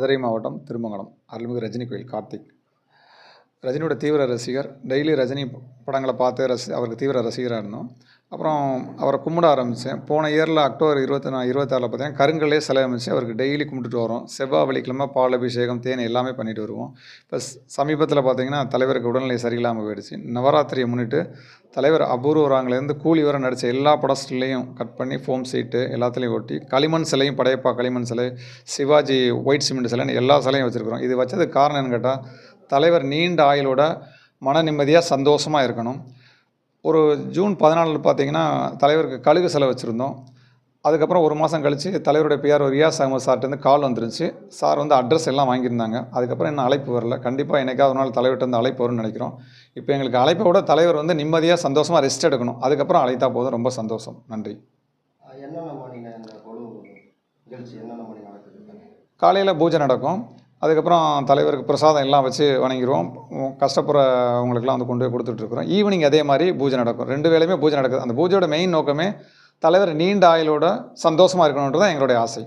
மதுரை மாவட்டம் திருமங்கலம் அருள்மிகு ரஜினி கோயில் கார்த்திக். ரஜினியோட தீவிர ரசிகர். டெய்லி ரஜினி படங்களை பார்த்து அவருக்கு தீவிர ரசிகராக இருந்தோம். அப்புறம் அவரை கும்பிட ஆரம்பித்தேன். போன இயரில் அக்டோபர் 26 பார்த்தீங்கன்னா கருங்கல்லே சிலை அமைச்சு அவருக்கு டெய்லி கும்பிட்டுட்டு வரோம். செவ்வாய் வெள்ளிக்கிழமை பால் அபிஷேகம் தேன் எல்லாமே பண்ணிட்டு வருவோம். இப்போ சமீபத்தில் பார்த்தீங்கன்னா தலைவருக்கு உடல்நிலை சரியில்லாமல் போயிடுச்சு. நவராத்திரியை முன்னிட்டு தலைவர் அபூர்வ ராங்கிலேருந்து கூலி வர நடித்த எல்லா படஸ்லையும் கட் பண்ணி ஃபோம் சீட்டு எல்லாத்துலேயும் ஒட்டி களிமண் சிலையும் படையப்பா களிமண் சிலை, சிவாஜி ஒயிட் சிமெண்ட் சிலைன்னு எல்லா சிலையும் வச்சுருக்குறோம். இது வச்சதுக்கு காரணம் என்னன்னு கேட்டால் தலைவர் நீண்ட ஆயுளோட மன நிம்மதியாக சந்தோஷமாக இருக்கணும். ஒரு ஜூன் 14 பார்த்தீங்கன்னா தலைவருக்கு கழுகு சிலை வச்சுருந்தோம். அதுக்கப்புறம் ஒரு மாதம் கழித்து தலைவருடைய பிஆர் ரியாஸ் அகமது சார்ட்டேருந்து கால் வந்துருந்துச்சு. சார் அட்ரஸ் எல்லாம் வாங்கியிருந்தாங்க. அதுக்கப்புறம் இன்னும் அழைப்பு வரல. கண்டிப்பாக என்னைக்காவது ஒரு நாள் தலைவர்கிட்ட அழைப்பு வரும்னு நினைக்கிறோம். இப்போ எங்களுக்கு அழைப்பை விட தலைவர் நிம்மதியாக சந்தோஷமாக ரெஸ்ட் எடுக்கணும். அதுக்கப்புறம் அழைத்தா போதும். ரொம்ப சந்தோஷம். நன்றி. காலையில் பூஜை நடக்கும். அதுக்கப்புறம் தலைவருக்கு பிரசாதம் எல்லாம் வச்சு வணங்கிடுவோம். கஷ்டப்படுறவங்களுக்குலாம் கொண்டு போய் கொடுத்துட்ருக்குறோம். ஈவினிங் அதே மாதிரி பூஜை நடக்கும். 2 வேளையுமே பூஜை நடக்குது. அந்த பூஜையோட மெயின் நோக்கமே தலைவர் நீண்ட ஆயுளோட சந்தோஷமாக இருக்கணுன்றது தான் எங்களுடைய ஆசை.